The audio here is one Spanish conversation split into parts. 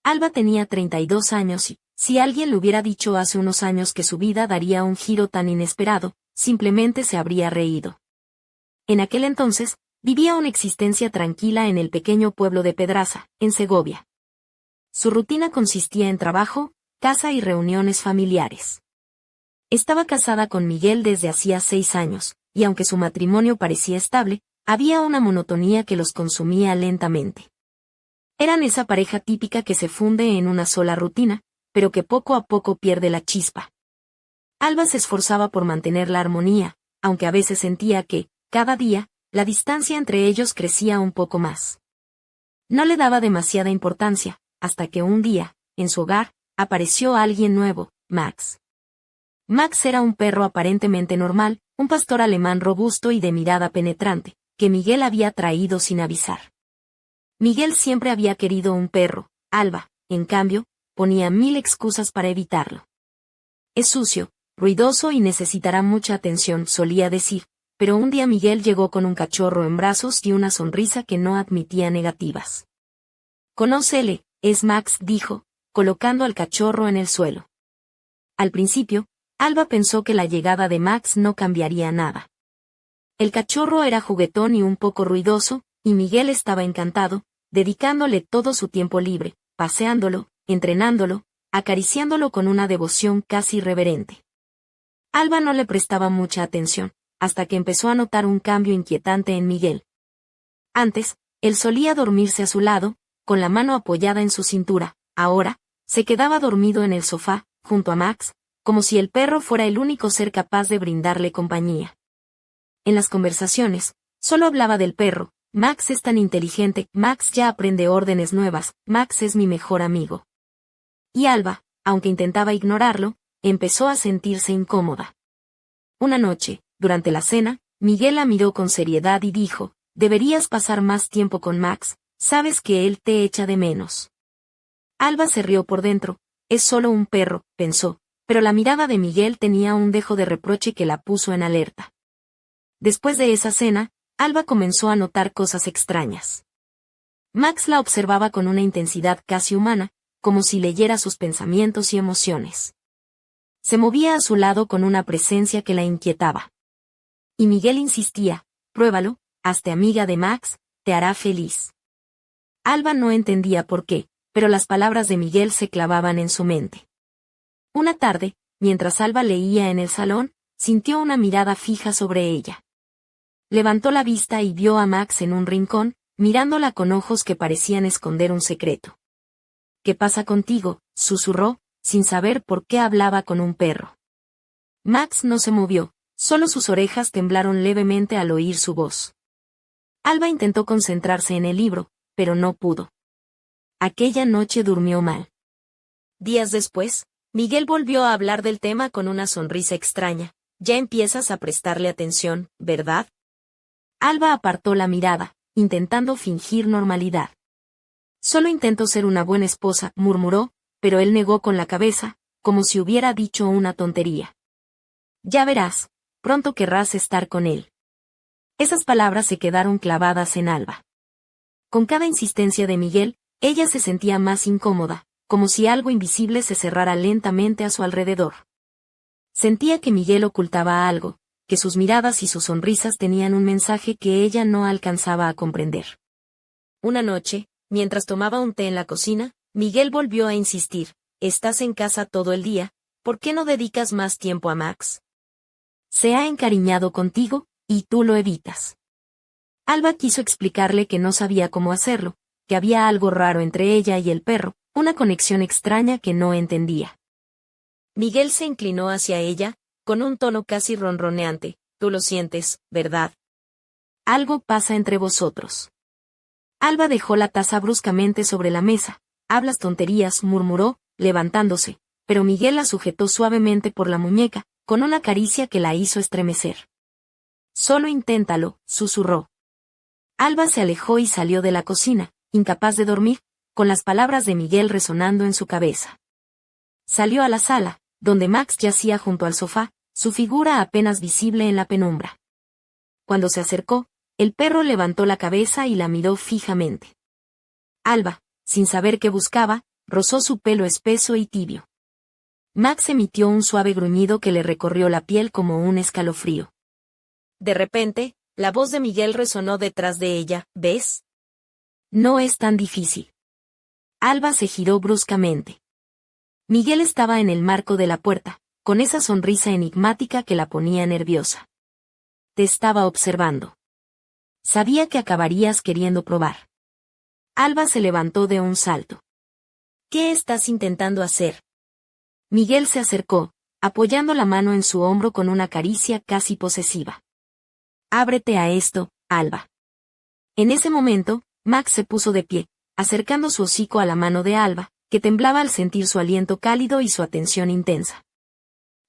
Alba tenía 32 años y, si alguien le hubiera dicho hace unos años que su vida daría un giro tan inesperado, simplemente se habría reído. En aquel entonces, vivía una existencia tranquila en el pequeño pueblo de Pedraza, en Segovia. Su rutina consistía en trabajo, casa y reuniones familiares. Estaba casada con Miguel desde hacía 6 años, y aunque su matrimonio parecía estable, había una monotonía que los consumía lentamente. Eran esa pareja típica que se funde en una sola rutina, pero que poco a poco pierde la chispa. Alba se esforzaba por mantener la armonía, aunque a veces sentía que, cada día, la distancia entre ellos crecía un poco más. No le daba demasiada importancia, hasta que un día, en su hogar, apareció alguien nuevo, Max. Max era un perro aparentemente normal, un pastor alemán robusto y de mirada penetrante, que Miguel había traído sin avisar. Miguel siempre había querido un perro, Alba, en cambio, ponía 1000 excusas para evitarlo. Es sucio, ruidoso y necesitará mucha atención, solía decir, pero un día Miguel llegó con un cachorro en brazos y una sonrisa que no admitía negativas. «Conócele, es Max», dijo, colocando al cachorro en el suelo. Al principio, Alba pensó que la llegada de Max no cambiaría nada. El cachorro era juguetón y un poco ruidoso, y Miguel estaba encantado, dedicándole todo su tiempo libre, paseándolo, entrenándolo, acariciándolo con una devoción casi reverente. Alba no le prestaba mucha atención, hasta que empezó a notar un cambio inquietante en Miguel. Antes, él solía dormirse a su lado, con la mano apoyada en su cintura, ahora, se quedaba dormido en el sofá, junto a Max, como si el perro fuera el único ser capaz de brindarle compañía. En las conversaciones, solo hablaba del perro: «Max es tan inteligente, Max ya aprende órdenes nuevas, Max es mi mejor amigo». Y Alba, aunque intentaba ignorarlo, empezó a sentirse incómoda. Una noche, durante la cena, Miguel la miró con seriedad y dijo: «Deberías pasar más tiempo con Max, sabes que él te echa de menos». Alba se rió por dentro. «Es solo un perro», pensó, pero la mirada de Miguel tenía un dejo de reproche que la puso en alerta. Después de esa cena, Alba comenzó a notar cosas extrañas. Max la observaba con una intensidad casi humana, como si leyera sus pensamientos y emociones. Se movía a su lado con una presencia que la inquietaba. Y Miguel insistía: «Pruébalo, hazte amiga de Max, te hará feliz». Alba no entendía por qué, pero las palabras de Miguel se clavaban en su mente. Una tarde, mientras Alba leía en el salón, sintió una mirada fija sobre ella. Levantó la vista y vio a Max en un rincón, mirándola con ojos que parecían esconder un secreto. «¿Qué pasa contigo?», susurró, sin saber por qué hablaba con un perro. Max no se movió, solo sus orejas temblaron levemente al oír su voz. Alba intentó concentrarse en el libro, pero no pudo. Aquella noche durmió mal. Días después, Miguel volvió a hablar del tema con una sonrisa extraña. «Ya empiezas a prestarle atención, ¿verdad?». Alba apartó la mirada, intentando fingir normalidad. «Solo intento ser una buena esposa», murmuró, pero él negó con la cabeza, como si hubiera dicho una tontería. «Ya verás, pronto querrás estar con él». Esas palabras se quedaron clavadas en Alba. Con cada insistencia de Miguel, ella se sentía más incómoda, como si algo invisible se cerrara lentamente a su alrededor. Sentía que Miguel ocultaba algo, que sus miradas y sus sonrisas tenían un mensaje que ella no alcanzaba a comprender. Una noche, mientras tomaba un té en la cocina, Miguel volvió a insistir: «Estás en casa todo el día, ¿por qué no dedicas más tiempo a Max? Se ha encariñado contigo, y tú lo evitas». Alba quiso explicarle que no sabía cómo hacerlo, que había algo raro entre ella y el perro, una conexión extraña que no entendía. Miguel se inclinó hacia ella, con un tono casi ronroneante: «Tú lo sientes, ¿verdad? Algo pasa entre vosotros». Alba dejó la taza bruscamente sobre la mesa. «Hablas tonterías», murmuró, levantándose, pero Miguel la sujetó suavemente por la muñeca, con una caricia que la hizo estremecer. «Solo inténtalo», susurró. Alba se alejó y salió de la cocina, incapaz de dormir, con las palabras de Miguel resonando en su cabeza. Salió a la sala, donde Max yacía junto al sofá, su figura apenas visible en la penumbra. Cuando se acercó, el perro levantó la cabeza y la miró fijamente. Alba, sin saber qué buscaba, rozó su pelo espeso y tibio. Max emitió un suave gruñido que le recorrió la piel como un escalofrío. De repente, la voz de Miguel resonó detrás de ella. ¿Ves? No es tan difícil. Alba se giró bruscamente. Miguel estaba en el marco de la puerta, con esa sonrisa enigmática que la ponía nerviosa. Te estaba observando. Sabía que acabarías queriendo probar. Alba se levantó de un salto. ¿Qué estás intentando hacer? Miguel se acercó, apoyando la mano en su hombro con una caricia casi posesiva. Ábrete a esto, Alba. En ese momento, Max se puso de pie, acercando su hocico a la mano de Alba, que temblaba al sentir su aliento cálido y su atención intensa.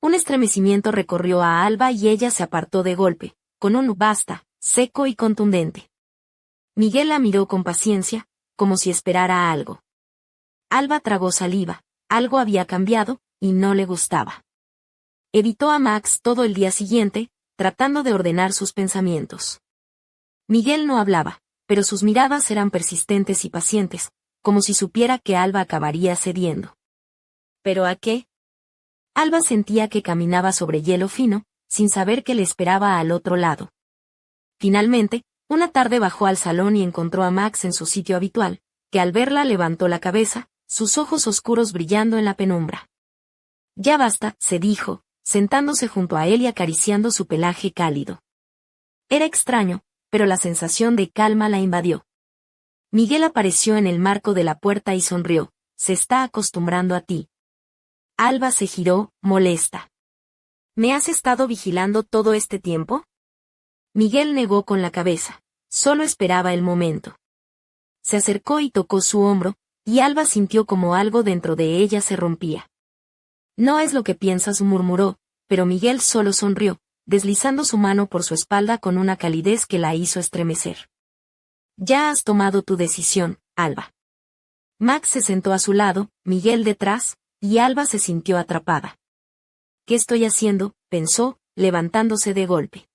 Un estremecimiento recorrió a Alba y ella se apartó de golpe, con un basta, seco y contundente. Miguel la miró con paciencia, como si esperara algo. Alba tragó saliva, algo había cambiado, y no le gustaba. Evitó a Max todo el día siguiente, tratando de ordenar sus pensamientos. Miguel no hablaba, pero sus miradas eran persistentes y pacientes, como si supiera que Alba acabaría cediendo. ¿Pero a qué? Alba sentía que caminaba sobre hielo fino, sin saber qué le esperaba al otro lado. Finalmente, una tarde bajó al salón y encontró a Max en su sitio habitual, que al verla levantó la cabeza, sus ojos oscuros brillando en la penumbra. Ya basta, se dijo, sentándose junto a él y acariciando su pelaje cálido. Era extraño, pero la sensación de calma la invadió. Miguel apareció en el marco de la puerta y sonrió. Se está acostumbrando a ti. Alba se giró, molesta. ¿Me has estado vigilando todo este tiempo? Miguel negó con la cabeza. Solo esperaba el momento. Se acercó y tocó su hombro, y Alba sintió como algo dentro de ella se rompía. No es lo que piensas, murmuró, pero Miguel solo sonrió, deslizando su mano por su espalda con una calidez que la hizo estremecer. Ya has tomado tu decisión, Alba. Max se sentó a su lado, Miguel detrás, y Alba se sintió atrapada. ¿Qué estoy haciendo?, pensó, levantándose de golpe.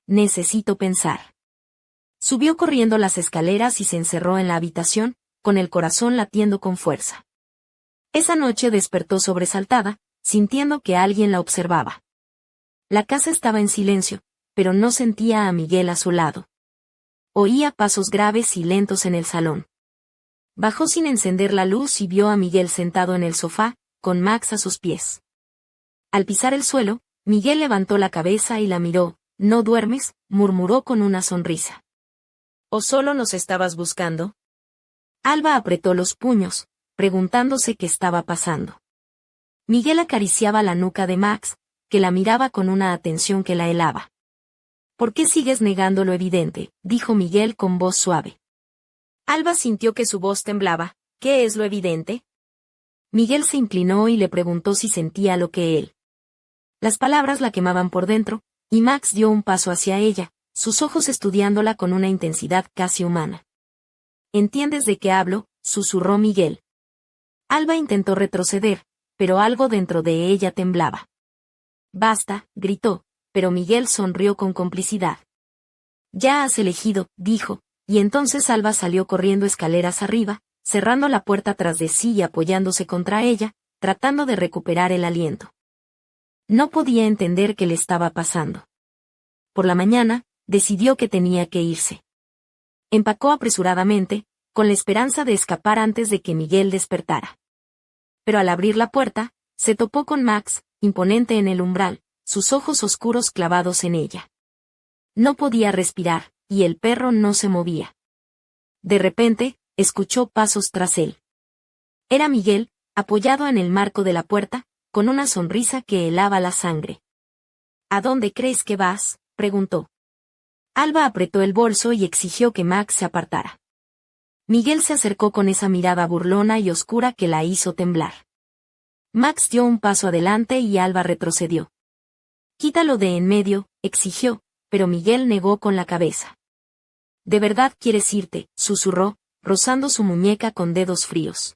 Necesito pensar. Subió corriendo las escaleras y se encerró en la habitación, con el corazón latiendo con fuerza. Esa noche despertó sobresaltada, sintiendo que alguien la observaba. La casa estaba en silencio, pero no sentía a Miguel a su lado. Oía pasos graves y lentos en el salón. Bajó sin encender la luz y vio a Miguel sentado en el sofá, con Max a sus pies. Al pisar el suelo, Miguel levantó la cabeza y la miró. ¿No duermes?, murmuró con una sonrisa. ¿O solo nos estabas buscando? Alba apretó los puños, preguntándose qué estaba pasando. Miguel acariciaba la nuca de Max, que la miraba con una atención que la helaba. ¿Por qué sigues negando lo evidente?, dijo Miguel con voz suave. Alba sintió que su voz temblaba. ¿Qué es lo evidente? Miguel se inclinó y le preguntó si sentía lo que él. Las palabras la quemaban por dentro, y Max dio un paso hacia ella, sus ojos estudiándola con una intensidad casi humana. ¿Entiendes de qué hablo?, susurró Miguel. Alba intentó retroceder, pero algo dentro de ella temblaba. Basta, gritó, pero Miguel sonrió con complicidad. Ya has elegido, dijo, y entonces Alba salió corriendo escaleras arriba, cerrando la puerta tras de sí y apoyándose contra ella, tratando de recuperar el aliento. No podía entender qué le estaba pasando. Por la mañana, decidió que tenía que irse. Empacó apresuradamente, con la esperanza de escapar antes de que Miguel despertara. Pero al abrir la puerta, se topó con Max, imponente en el umbral, sus ojos oscuros clavados en ella. No podía respirar, y el perro no se movía. De repente, escuchó pasos tras él. Era Miguel, apoyado en el marco de la puerta, con una sonrisa que helaba la sangre. ¿A dónde crees que vas?, preguntó. Alba apretó el bolso y exigió que Max se apartara. Miguel se acercó con esa mirada burlona y oscura que la hizo temblar. Max dio un paso adelante y Alba retrocedió. Quítalo de en medio, exigió, pero Miguel negó con la cabeza. ¿De verdad quieres irte?, susurró, rozando su muñeca con dedos fríos.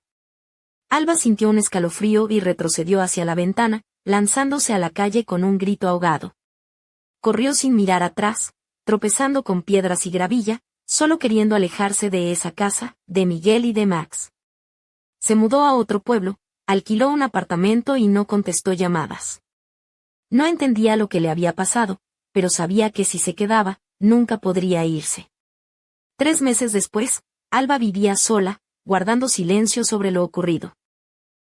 Alba sintió un escalofrío y retrocedió hacia la ventana, lanzándose a la calle con un grito ahogado. Corrió sin mirar atrás, tropezando con piedras y gravilla, solo queriendo alejarse de esa casa, de Miguel y de Max. Se mudó a otro pueblo, alquiló un apartamento y no contestó llamadas. No entendía lo que le había pasado, pero sabía que si se quedaba, nunca podría irse. 3 meses después, Alba vivía sola, guardando silencio sobre lo ocurrido.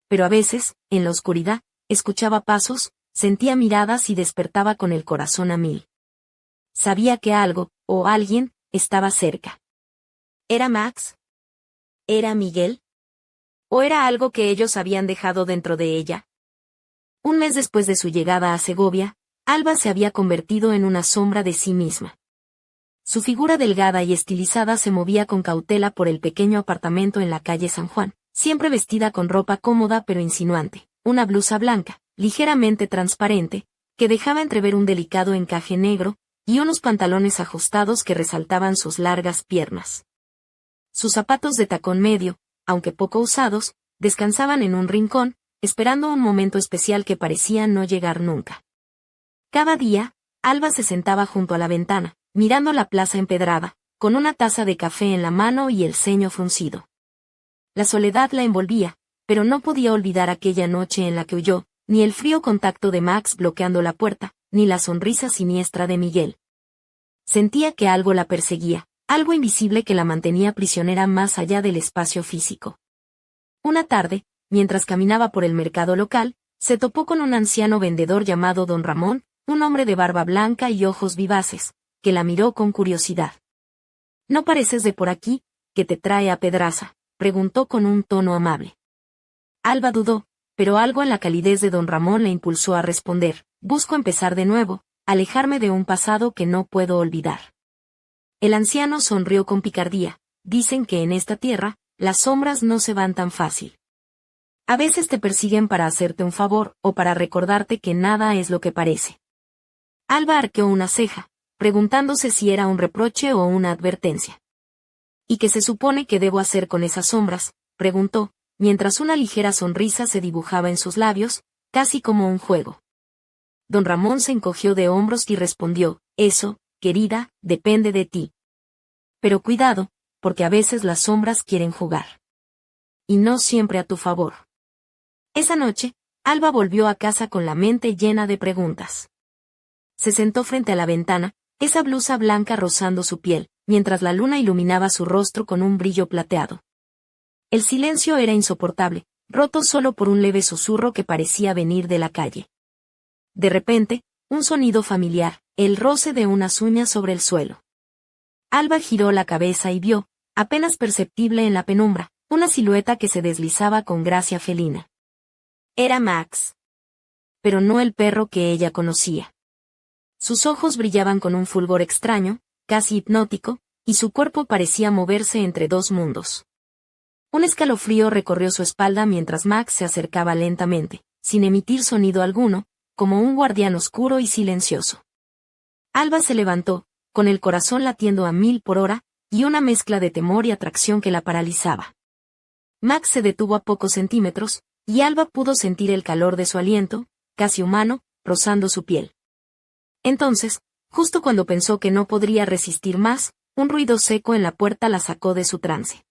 Pero a veces, en la oscuridad, escuchaba pasos, sentía miradas y despertaba con el corazón a mil. Sabía que algo, o alguien, estaba cerca. ¿Era Max? ¿Era Miguel? ¿O era algo que ellos habían dejado dentro de ella? Un mes después de su llegada a Segovia, Alba se había convertido en una sombra de sí misma. Su figura delgada y estilizada se movía con cautela por el pequeño apartamento en la calle San Juan, siempre vestida con ropa cómoda pero insinuante, una blusa blanca, ligeramente transparente, que dejaba entrever un delicado encaje negro, y unos pantalones ajustados que resaltaban sus largas piernas. Sus zapatos de tacón medio, aunque poco usados, descansaban en un rincón, esperando un momento especial que parecía no llegar nunca. Cada día, Alba se sentaba junto a la ventana, mirando la plaza empedrada, con una taza de café en la mano y el ceño fruncido. La soledad la envolvía, pero no podía olvidar aquella noche en la que huyó, ni el frío contacto de Max bloqueando la puerta, ni la sonrisa siniestra de Miguel. Sentía que algo la perseguía, algo invisible que la mantenía prisionera más allá del espacio físico. Una tarde, mientras caminaba por el mercado local, se topó con un anciano vendedor llamado Don Ramón, un hombre de barba blanca y ojos vivaces, que la miró con curiosidad. «¿No pareces de por aquí? ¿Qué te trae a Pedraza?», preguntó con un tono amable. Alba dudó, pero algo en la calidez de Don Ramón la impulsó a responder: «Busco empezar de nuevo, alejarme de un pasado que no puedo olvidar». El anciano sonrió con picardía: «Dicen que en esta tierra, las sombras no se van tan fácil. A veces te persiguen para hacerte un favor, o para recordarte que nada es lo que parece». Alba arqueó una ceja, preguntándose si era un reproche o una advertencia. «¿Y qué se supone que debo hacer con esas sombras?», preguntó, mientras una ligera sonrisa se dibujaba en sus labios, casi como un juego. Don Ramón se encogió de hombros y respondió: «Eso, querida, depende de ti. Pero cuidado, porque a veces las sombras quieren jugar. Y no siempre a tu favor». Esa noche, Alba volvió a casa con la mente llena de preguntas. Se sentó frente a la ventana, esa blusa blanca rozando su piel, mientras la luna iluminaba su rostro con un brillo plateado. El silencio era insoportable, roto solo por un leve susurro que parecía venir de la calle. De repente, un sonido familiar, el roce de unas uñas sobre el suelo. Alba giró la cabeza y vio, apenas perceptible en la penumbra, una silueta que se deslizaba con gracia felina. Era Max. Pero no el perro que ella conocía. Sus ojos brillaban con un fulgor extraño, casi hipnótico, y su cuerpo parecía moverse entre dos mundos. Un escalofrío recorrió su espalda mientras Max se acercaba lentamente, sin emitir sonido alguno, como un guardián oscuro y silencioso. Alba se levantó, con el corazón latiendo a 1000 por hora, y una mezcla de temor y atracción que la paralizaba. Max se detuvo a pocos centímetros, y Alba pudo sentir el calor de su aliento, casi humano, rozando su piel. Entonces, justo cuando pensó que no podría resistir más, un ruido seco en la puerta la sacó de su trance.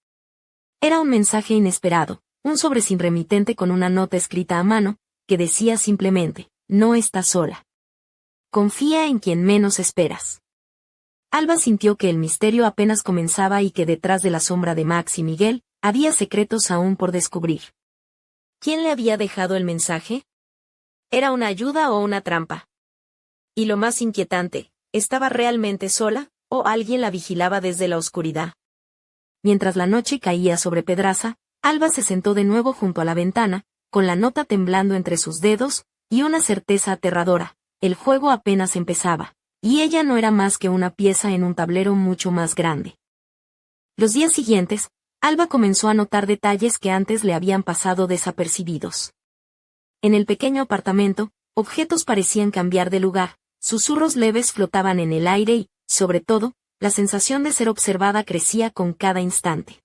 Era un mensaje inesperado, un sobre sin remitente con una nota escrita a mano, que decía simplemente: «No estás sola. Confía en quien menos esperas». Alba sintió que el misterio apenas comenzaba y que detrás de la sombra de Max y Miguel, había secretos aún por descubrir. ¿Quién le había dejado el mensaje? ¿Era una ayuda o una trampa? Y lo más inquietante, ¿estaba realmente sola, o alguien la vigilaba desde la oscuridad? Mientras la noche caía sobre Pedraza, Alba se sentó de nuevo junto a la ventana, con la nota temblando entre sus dedos, y una certeza aterradora: el juego apenas empezaba, y ella no era más que una pieza en un tablero mucho más grande. Los días siguientes, Alba comenzó a notar detalles que antes le habían pasado desapercibidos. En el pequeño apartamento, objetos parecían cambiar de lugar, susurros leves flotaban en el aire y, sobre todo, la sensación de ser observada crecía con cada instante.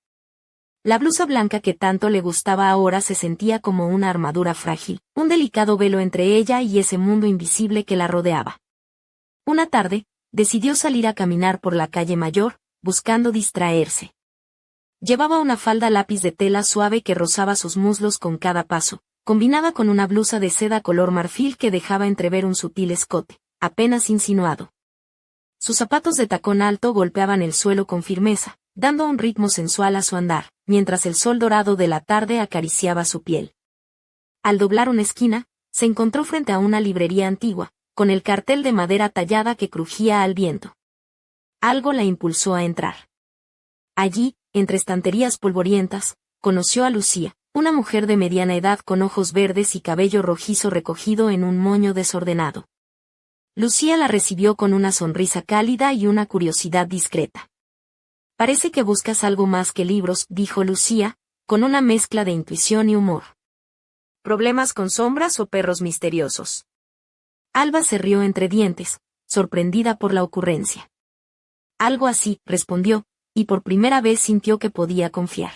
La blusa blanca que tanto le gustaba ahora se sentía como una armadura frágil, un delicado velo entre ella y ese mundo invisible que la rodeaba. Una tarde, decidió salir a caminar por la calle Mayor, buscando distraerse. Llevaba una falda lápiz de tela suave que rozaba sus muslos con cada paso, combinada con una blusa de seda color marfil que dejaba entrever un sutil escote, apenas insinuado. Sus zapatos de tacón alto golpeaban el suelo con firmeza, dando un ritmo sensual a su andar, mientras el sol dorado de la tarde acariciaba su piel. Al doblar una esquina, se encontró frente a una librería antigua, con el cartel de madera tallada que crujía al viento. Algo la impulsó a entrar. Allí, entre estanterías polvorientas, conoció a Lucía, una mujer de mediana edad con ojos verdes y cabello rojizo recogido en un moño desordenado. Lucía la recibió con una sonrisa cálida y una curiosidad discreta. «Parece que buscas algo más que libros», dijo Lucía, con una mezcla de intuición y humor. «¿Problemas con sombras o perros misteriosos?». Alba se rió entre dientes, sorprendida por la ocurrencia. «Algo así», respondió, y por primera vez sintió que podía confiar.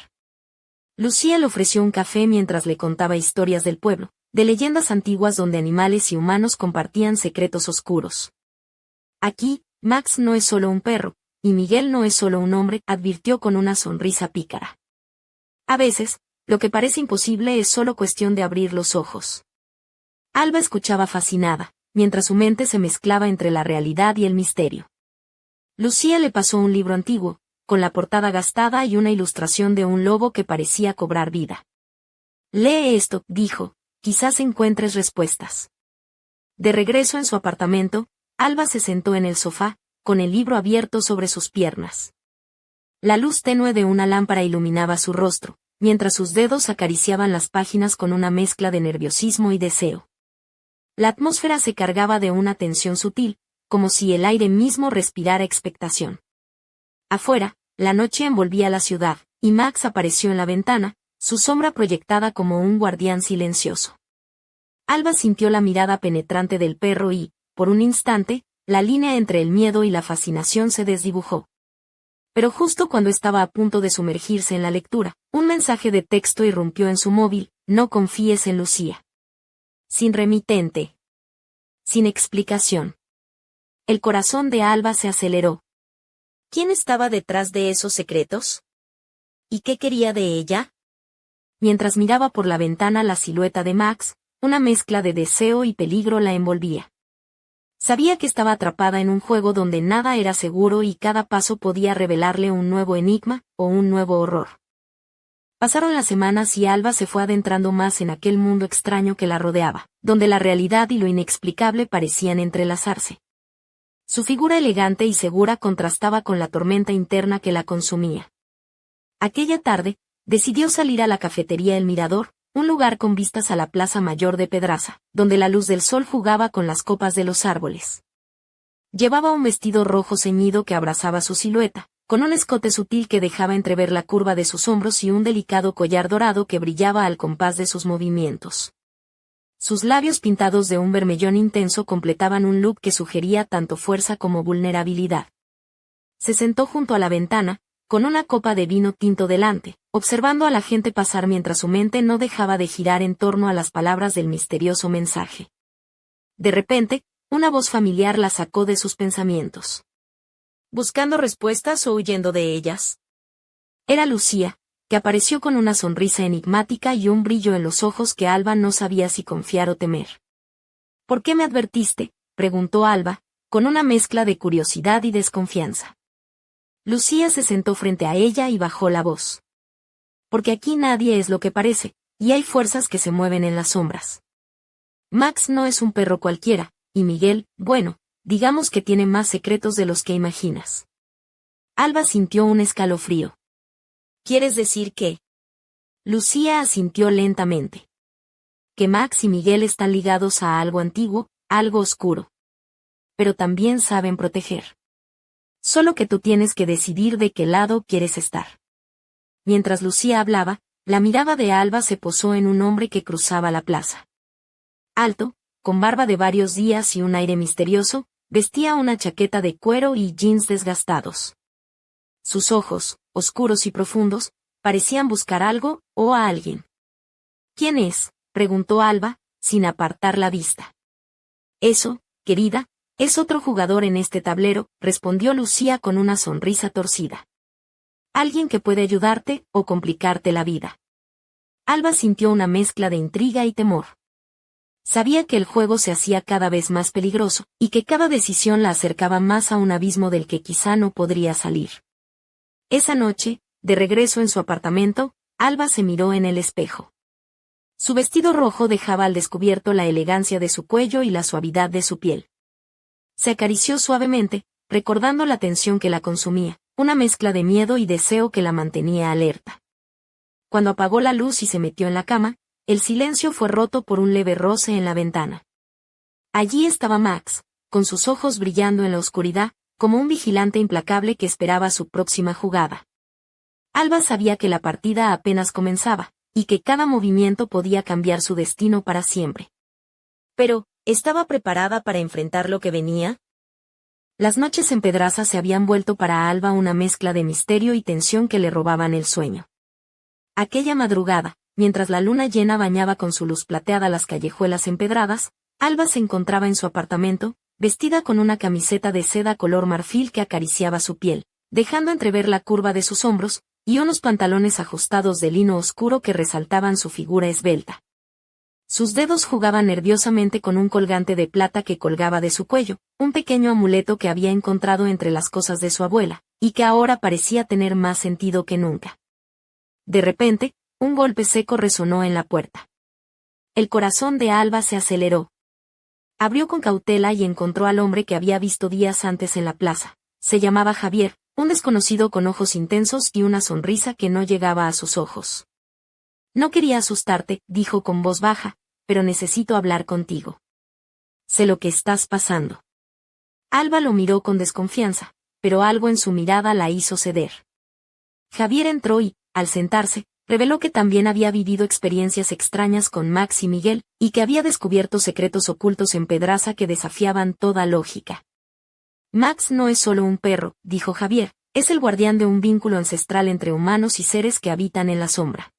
Lucía le ofreció un café mientras le contaba historias del pueblo, de leyendas antiguas donde animales y humanos compartían secretos oscuros. «Aquí, Max no es solo un perro, y Miguel no es solo un hombre», advirtió con una sonrisa pícara. «A veces, lo que parece imposible es solo cuestión de abrir los ojos». Alba escuchaba fascinada, mientras su mente se mezclaba entre la realidad y el misterio. Lucía le pasó un libro antiguo, con la portada gastada y una ilustración de un lobo que parecía cobrar vida. «Lee esto», dijo, «quizás encuentres respuestas». De regreso en su apartamento, Alba se sentó en el sofá, con el libro abierto sobre sus piernas. La luz tenue de una lámpara iluminaba su rostro, mientras sus dedos acariciaban las páginas con una mezcla de nerviosismo y deseo. La atmósfera se cargaba de una tensión sutil, como si el aire mismo respirara expectación. Afuera, la noche envolvía la ciudad, y Max apareció en la ventana, su sombra proyectada como un guardián silencioso. Alba sintió la mirada penetrante del perro y, por un instante, la línea entre el miedo y la fascinación se desdibujó. Pero justo cuando estaba a punto de sumergirse en la lectura, un mensaje de texto irrumpió en su móvil: «No confíes en Lucía». Sin remitente. Sin explicación. El corazón de Alba se aceleró. ¿Quién estaba detrás de esos secretos? ¿Y qué quería de ella? Mientras miraba por la ventana la silueta de Max, una mezcla de deseo y peligro la envolvía. Sabía que estaba atrapada en un juego donde nada era seguro y cada paso podía revelarle un nuevo enigma, o un nuevo horror. Pasaron las semanas y Alba se fue adentrando más en aquel mundo extraño que la rodeaba, donde la realidad y lo inexplicable parecían entrelazarse. Su figura elegante y segura contrastaba con la tormenta interna que la consumía. Aquella tarde, decidió salir a la cafetería El Mirador, un lugar con vistas a la Plaza Mayor de Pedraza, donde la luz del sol jugaba con las copas de los árboles. Llevaba un vestido rojo ceñido que abrazaba su silueta, con un escote sutil que dejaba entrever la curva de sus hombros y un delicado collar dorado que brillaba al compás de sus movimientos. Sus labios pintados de un vermellón intenso completaban un look que sugería tanto fuerza como vulnerabilidad. Se sentó junto a la ventana, con una copa de vino tinto delante, observando a la gente pasar mientras su mente no dejaba de girar en torno a las palabras del misterioso mensaje. De repente, una voz familiar la sacó de sus pensamientos. ¿Buscando respuestas o huyendo de ellas? Era Lucía, que apareció con una sonrisa enigmática y un brillo en los ojos que Alba no sabía si confiar o temer. ¿Por qué me advertiste?, preguntó Alba, con una mezcla de curiosidad y desconfianza. Lucía se sentó frente a ella y bajó la voz. Porque aquí nadie es lo que parece, y hay fuerzas que se mueven en las sombras. Max no es un perro cualquiera, y Miguel, bueno, digamos que tiene más secretos de los que imaginas. Alba sintió un escalofrío. ¿Quieres decir que? Lucía asintió lentamente. Que Max y Miguel están ligados a algo antiguo, algo oscuro. Pero también saben proteger. Solo que tú tienes que decidir de qué lado quieres estar. Mientras Lucía hablaba, la mirada de Alba se posó en un hombre que cruzaba la plaza. Alto, con barba de varios días y un aire misterioso, vestía una chaqueta de cuero y jeans desgastados. Sus ojos, oscuros y profundos, parecían buscar algo, o a alguien. ¿Quién es?, preguntó Alba, sin apartar la vista. Eso, querida, es otro jugador en este tablero, respondió Lucía con una sonrisa torcida. Alguien que puede ayudarte o complicarte la vida. Alba sintió una mezcla de intriga y temor. Sabía que el juego se hacía cada vez más peligroso, y que cada decisión la acercaba más a un abismo del que quizá no podría salir. Esa noche, de regreso en su apartamento, Alba se miró en el espejo. Su vestido rojo dejaba al descubierto la elegancia de su cuello y la suavidad de su piel. Se acarició suavemente, recordando la tensión que la consumía, una mezcla de miedo y deseo que la mantenía alerta. Cuando apagó la luz y se metió en la cama, el silencio fue roto por un leve roce en la ventana. Allí estaba Max, con sus ojos brillando en la oscuridad, como un vigilante implacable que esperaba su próxima jugada. Alba sabía que la partida apenas comenzaba, y que cada movimiento podía cambiar su destino para siempre. Pero, ¿estaba preparada para enfrentar lo que venía? Las noches en Pedraza se habían vuelto para Alba una mezcla de misterio y tensión que le robaban el sueño. Aquella madrugada, mientras la luna llena bañaba con su luz plateada las callejuelas empedradas, Alba se encontraba en su apartamento, vestida con una camiseta de seda color marfil que acariciaba su piel, dejando entrever la curva de sus hombros, y unos pantalones ajustados de lino oscuro que resaltaban su figura esbelta. Sus dedos jugaban nerviosamente con un colgante de plata que colgaba de su cuello, un pequeño amuleto que había encontrado entre las cosas de su abuela, y que ahora parecía tener más sentido que nunca. De repente, un golpe seco resonó en la puerta. El corazón de Alba se aceleró. Abrió con cautela y encontró al hombre que había visto días antes en la plaza. Se llamaba Javier, un desconocido con ojos intensos y una sonrisa que no llegaba a sus ojos. No quería asustarte, dijo con voz baja, pero necesito hablar contigo. Sé lo que estás pasando. Alba lo miró con desconfianza, pero algo en su mirada la hizo ceder. Javier entró y, al sentarse, reveló que también había vivido experiencias extrañas con Max y Miguel, y que había descubierto secretos ocultos en Pedraza que desafiaban toda lógica. Max no es solo un perro, dijo Javier, es el guardián de un vínculo ancestral entre humanos y seres que habitan en la sombra.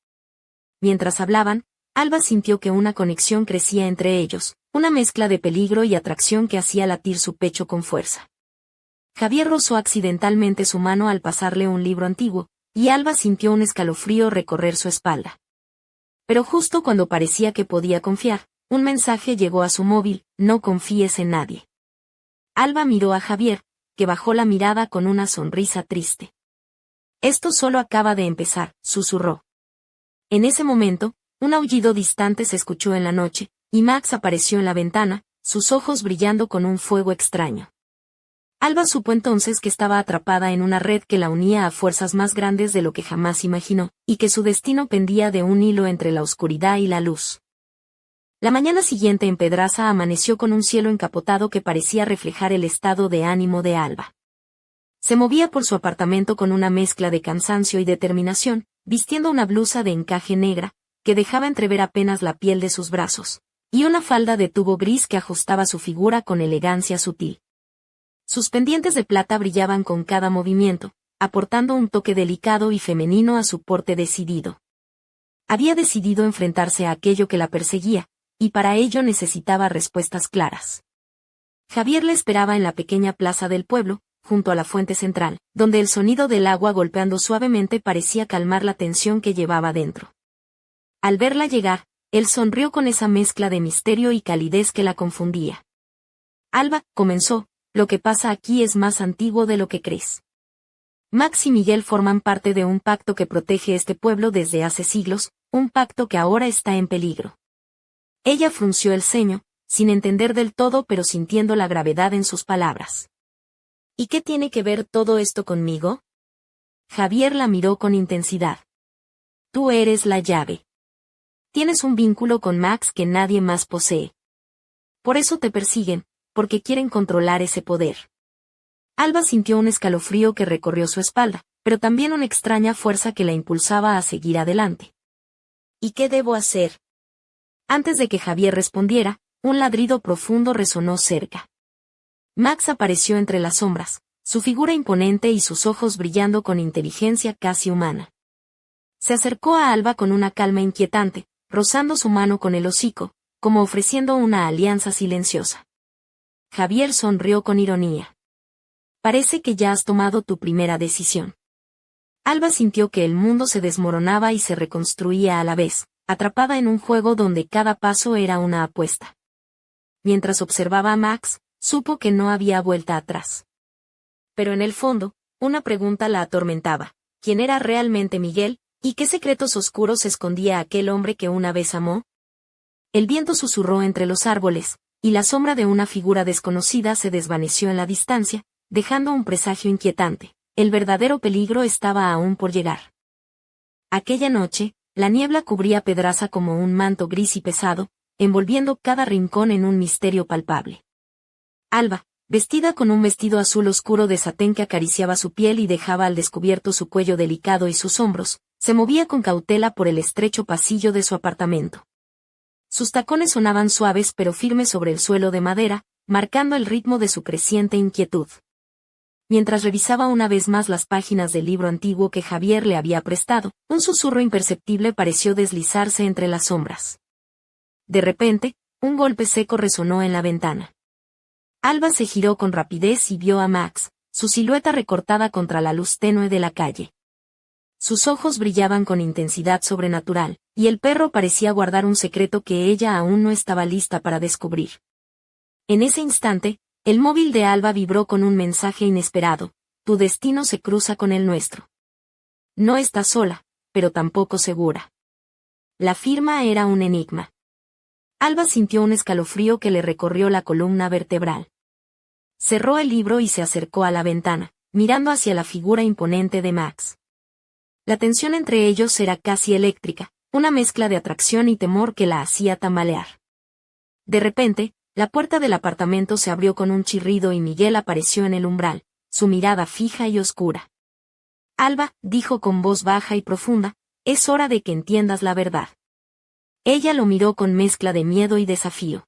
Mientras hablaban, Alba sintió que una conexión crecía entre ellos, una mezcla de peligro y atracción que hacía latir su pecho con fuerza. Javier rozó accidentalmente su mano al pasarle un libro antiguo, y Alba sintió un escalofrío recorrer su espalda. Pero justo cuando parecía que podía confiar, un mensaje llegó a su móvil: no confíes en nadie. Alba miró a Javier, que bajó la mirada con una sonrisa triste. Esto solo acaba de empezar, susurró. En ese momento, un aullido distante se escuchó en la noche, y Max apareció en la ventana, sus ojos brillando con un fuego extraño. Alba supo entonces que estaba atrapada en una red que la unía a fuerzas más grandes de lo que jamás imaginó, y que su destino pendía de un hilo entre la oscuridad y la luz. La mañana siguiente en Pedraza amaneció con un cielo encapotado que parecía reflejar el estado de ánimo de Alba. Se movía por su apartamento con una mezcla de cansancio y determinación, vistiendo una blusa de encaje negra, que dejaba entrever apenas la piel de sus brazos, y una falda de tubo gris que ajustaba su figura con elegancia sutil. Sus pendientes de plata brillaban con cada movimiento, aportando un toque delicado y femenino a su porte decidido. Había decidido enfrentarse a aquello que la perseguía, y para ello necesitaba respuestas claras. Javier la esperaba en la pequeña plaza del pueblo, junto a la fuente central, donde el sonido del agua golpeando suavemente parecía calmar la tensión que llevaba dentro. Al verla llegar, él sonrió con esa mezcla de misterio y calidez que la confundía. Alba, comenzó, lo que pasa aquí es más antiguo de lo que crees. Max y Miguel forman parte de un pacto que protege este pueblo desde hace siglos, un pacto que ahora está en peligro. Ella frunció el ceño, sin entender del todo pero sintiendo la gravedad en sus palabras. ¿Y qué tiene que ver todo esto conmigo? Javier la miró con intensidad. Tú eres la llave. Tienes un vínculo con Max que nadie más posee. Por eso te persiguen, porque quieren controlar ese poder. Alba sintió un escalofrío que recorrió su espalda, pero también una extraña fuerza que la impulsaba a seguir adelante. ¿Y qué debo hacer? Antes de que Javier respondiera, un ladrido profundo resonó cerca. Max apareció entre las sombras, su figura imponente y sus ojos brillando con inteligencia casi humana. Se acercó a Alba con una calma inquietante, rozando su mano con el hocico, como ofreciendo una alianza silenciosa. Javier sonrió con ironía. Parece que ya has tomado tu primera decisión. Alba sintió que el mundo se desmoronaba y se reconstruía a la vez, atrapada en un juego donde cada paso era una apuesta. Mientras observaba a Max, supo que no había vuelta atrás. Pero en el fondo, una pregunta la atormentaba: ¿quién era realmente Miguel, y qué secretos oscuros escondía aquel hombre que una vez amó? El viento susurró entre los árboles, y la sombra de una figura desconocida se desvaneció en la distancia, dejando un presagio inquietante: el verdadero peligro estaba aún por llegar. Aquella noche, la niebla cubría Pedraza como un manto gris y pesado, envolviendo cada rincón en un misterio palpable. Alba, vestida con un vestido azul oscuro de satén que acariciaba su piel y dejaba al descubierto su cuello delicado y sus hombros, se movía con cautela por el estrecho pasillo de su apartamento. Sus tacones sonaban suaves pero firmes sobre el suelo de madera, marcando el ritmo de su creciente inquietud. Mientras revisaba una vez más las páginas del libro antiguo que Javier le había prestado, un susurro imperceptible pareció deslizarse entre las sombras. De repente, un golpe seco resonó en la ventana. Alba se giró con rapidez y vio a Max, su silueta recortada contra la luz tenue de la calle. Sus ojos brillaban con intensidad sobrenatural, y el perro parecía guardar un secreto que ella aún no estaba lista para descubrir. En ese instante, el móvil de Alba vibró con un mensaje inesperado: tu destino se cruza con el nuestro. No estás sola, pero tampoco segura. La firma era un enigma. Alba sintió un escalofrío que le recorrió la columna vertebral. Cerró el libro y se acercó a la ventana, mirando hacia la figura imponente de Max. La tensión entre ellos era casi eléctrica, una mezcla de atracción y temor que la hacía tambalear. De repente, la puerta del apartamento se abrió con un chirrido y Miguel apareció en el umbral, su mirada fija y oscura. Alba, dijo con voz baja y profunda, es hora de que entiendas la verdad. Ella lo miró con mezcla de miedo y desafío.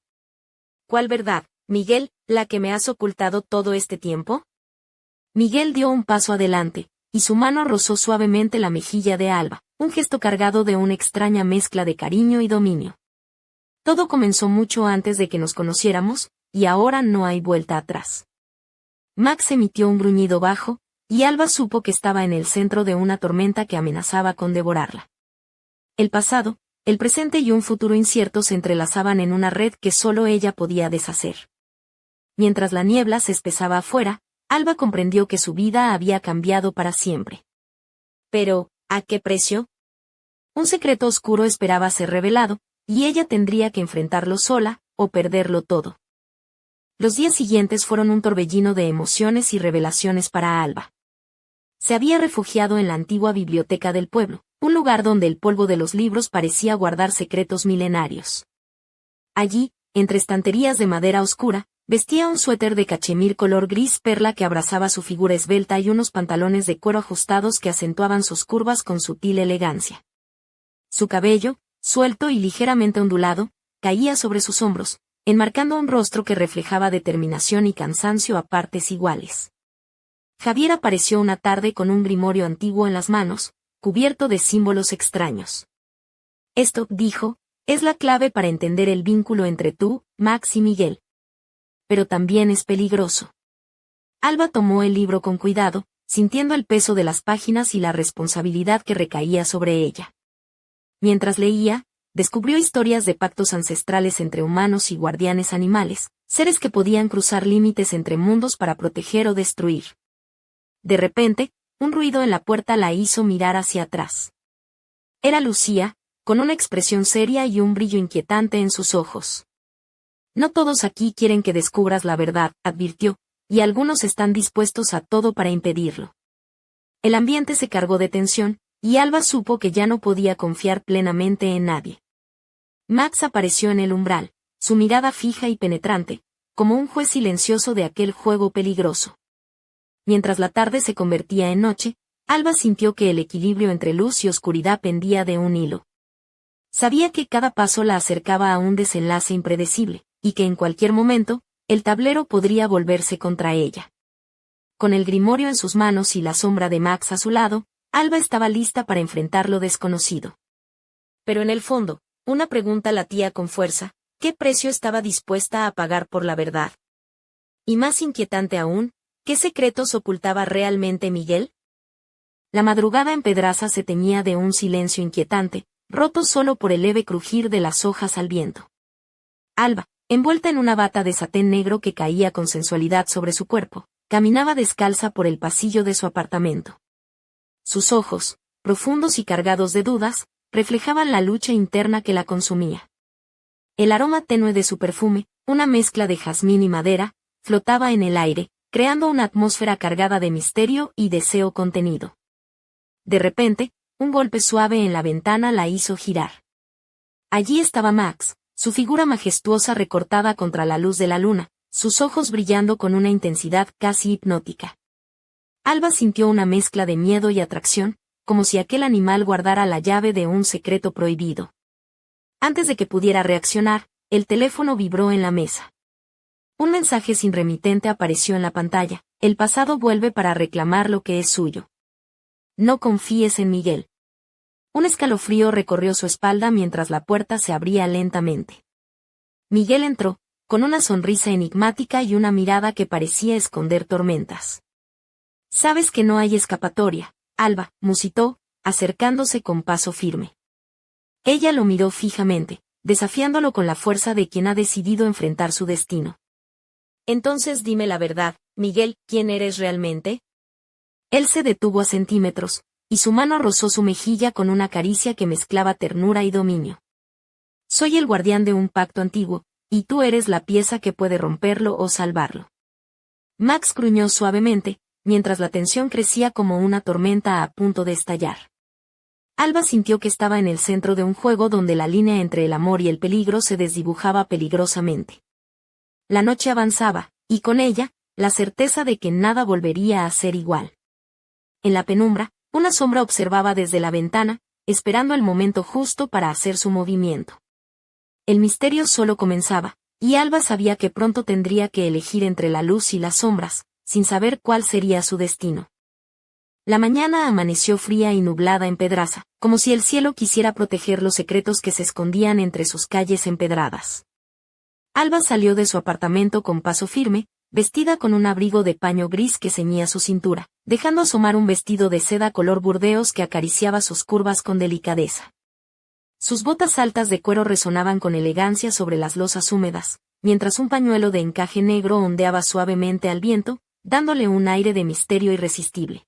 ¿Cuál verdad, Miguel, la que me has ocultado todo este tiempo? Miguel dio un paso adelante, y su mano rozó suavemente la mejilla de Alba, un gesto cargado de una extraña mezcla de cariño y dominio. Todo comenzó mucho antes de que nos conociéramos, y ahora no hay vuelta atrás. Max emitió un gruñido bajo, y Alba supo que estaba en el centro de una tormenta que amenazaba con devorarla. El pasado, el presente y un futuro incierto se entrelazaban en una red que solo ella podía deshacer. Mientras la niebla se espesaba afuera, Alba comprendió que su vida había cambiado para siempre. Pero, ¿a qué precio? Un secreto oscuro esperaba ser revelado, y ella tendría que enfrentarlo sola, o perderlo todo. Los días siguientes fueron un torbellino de emociones y revelaciones para Alba. Se había refugiado en la antigua biblioteca del pueblo, un lugar donde el polvo de los libros parecía guardar secretos milenarios. Allí, entre estanterías de madera oscura, vestía un suéter de cachemir color gris perla que abrazaba su figura esbelta y unos pantalones de cuero ajustados que acentuaban sus curvas con sutil elegancia. Su cabello, suelto y ligeramente ondulado, caía sobre sus hombros, enmarcando un rostro que reflejaba determinación y cansancio a partes iguales. Javier apareció una tarde con un grimorio antiguo en las manos, cubierto de símbolos extraños. Esto, dijo, es la clave para entender el vínculo entre tú, Max y Miguel. Pero también es peligroso. Alba tomó el libro con cuidado, sintiendo el peso de las páginas y la responsabilidad que recaía sobre ella. Mientras leía, descubrió historias de pactos ancestrales entre humanos y guardianes animales, seres que podían cruzar límites entre mundos para proteger o destruir. De repente, un ruido en la puerta la hizo mirar hacia atrás. Era Lucía, con una expresión seria y un brillo inquietante en sus ojos. No todos aquí quieren que descubras la verdad, advirtió, y algunos están dispuestos a todo para impedirlo. El ambiente se cargó de tensión, y Alba supo que ya no podía confiar plenamente en nadie. Max apareció en el umbral, su mirada fija y penetrante, como un juez silencioso de aquel juego peligroso. Mientras la tarde se convertía en noche, Alba sintió que el equilibrio entre luz y oscuridad pendía de un hilo. Sabía que cada paso la acercaba a un desenlace impredecible, y que en cualquier momento, el tablero podría volverse contra ella. Con el grimorio en sus manos y la sombra de Max a su lado, Alba estaba lista para enfrentar lo desconocido. Pero en el fondo, una pregunta latía con fuerza: ¿qué precio estaba dispuesta a pagar por la verdad? Y más inquietante aún, ¿qué secretos ocultaba realmente Miguel? La madrugada en Pedraza se teñía de un silencio inquietante, roto solo por el leve crujir de las hojas al viento. Alba, envuelta en una bata de satén negro que caía con sensualidad sobre su cuerpo, caminaba descalza por el pasillo de su apartamento. Sus ojos, profundos y cargados de dudas, reflejaban la lucha interna que la consumía. El aroma tenue de su perfume, una mezcla de jazmín y madera, flotaba en el aire, creando una atmósfera cargada de misterio y deseo contenido. De repente, un golpe suave en la ventana la hizo girar. Allí estaba Max, su figura majestuosa recortada contra la luz de la luna, sus ojos brillando con una intensidad casi hipnótica. Alba sintió una mezcla de miedo y atracción, como si aquel animal guardara la llave de un secreto prohibido. Antes de que pudiera reaccionar, el teléfono vibró en la mesa. Un mensaje sin remitente apareció en la pantalla: el pasado vuelve para reclamar lo que es suyo. No confíes en Miguel. Un escalofrío recorrió su espalda mientras la puerta se abría lentamente. Miguel entró, con una sonrisa enigmática y una mirada que parecía esconder tormentas. Sabes que no hay escapatoria, Alba, musitó, acercándose con paso firme. Ella lo miró fijamente, desafiándolo con la fuerza de quien ha decidido enfrentar su destino. Entonces dime la verdad, Miguel, ¿quién eres realmente? Él se detuvo a centímetros, y su mano rozó su mejilla con una caricia que mezclaba ternura y dominio. Soy el guardián de un pacto antiguo, y tú eres la pieza que puede romperlo o salvarlo. Max gruñó suavemente, mientras la tensión crecía como una tormenta a punto de estallar. Alba sintió que estaba en el centro de un juego donde la línea entre el amor y el peligro se desdibujaba peligrosamente. La noche avanzaba, y con ella, la certeza de que nada volvería a ser igual. En la penumbra, una sombra observaba desde la ventana, esperando el momento justo para hacer su movimiento. El misterio solo comenzaba, y Alba sabía que pronto tendría que elegir entre la luz y las sombras, sin saber cuál sería su destino. La mañana amaneció fría y nublada en Pedraza, como si el cielo quisiera proteger los secretos que se escondían entre sus calles empedradas. Alba salió de su apartamento con paso firme, vestida con un abrigo de paño gris que ceñía su cintura, dejando asomar un vestido de seda color burdeos que acariciaba sus curvas con delicadeza. Sus botas altas de cuero resonaban con elegancia sobre las losas húmedas, mientras un pañuelo de encaje negro ondeaba suavemente al viento, dándole un aire de misterio irresistible.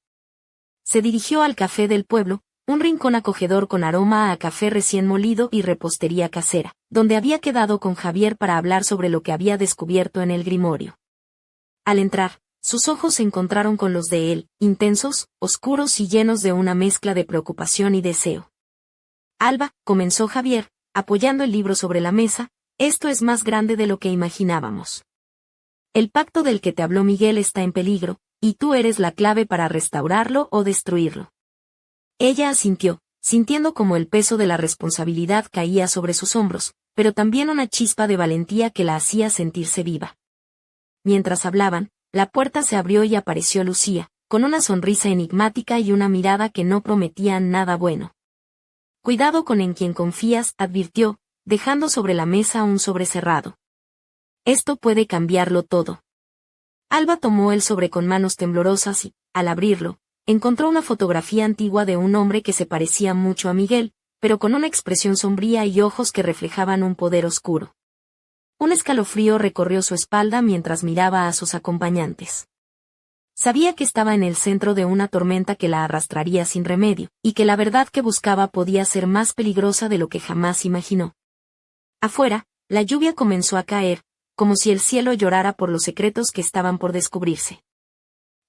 Se dirigió al café del pueblo, un rincón acogedor con aroma a café recién molido y repostería casera, donde había quedado con Javier para hablar sobre lo que había descubierto en el grimorio. Al entrar, sus ojos se encontraron con los de él, intensos, oscuros y llenos de una mezcla de preocupación y deseo. Alba, comenzó Javier, apoyando el libro sobre la mesa, esto es más grande de lo que imaginábamos. El pacto del que te habló Miguel está en peligro, y tú eres la clave para restaurarlo o destruirlo. Ella asintió, sintiendo como el peso de la responsabilidad caía sobre sus hombros, pero también una chispa de valentía que la hacía sentirse viva. Mientras hablaban, la puerta se abrió y apareció Lucía, con una sonrisa enigmática y una mirada que no prometían nada bueno. Cuidado con en quien confías, advirtió, dejando sobre la mesa un sobre cerrado. Esto puede cambiarlo todo. Alba tomó el sobre con manos temblorosas y, al abrirlo, encontró una fotografía antigua de un hombre que se parecía mucho a Miguel, pero con una expresión sombría y ojos que reflejaban un poder oscuro. Un escalofrío recorrió su espalda mientras miraba a sus acompañantes. Sabía que estaba en el centro de una tormenta que la arrastraría sin remedio, y que la verdad que buscaba podía ser más peligrosa de lo que jamás imaginó. Afuera, la lluvia comenzó a caer, como si el cielo llorara por los secretos que estaban por descubrirse.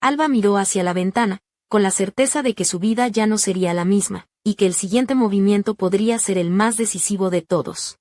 Alba miró hacia la ventana, con la certeza de que su vida ya no sería la misma, y que el siguiente movimiento podría ser el más decisivo de todos.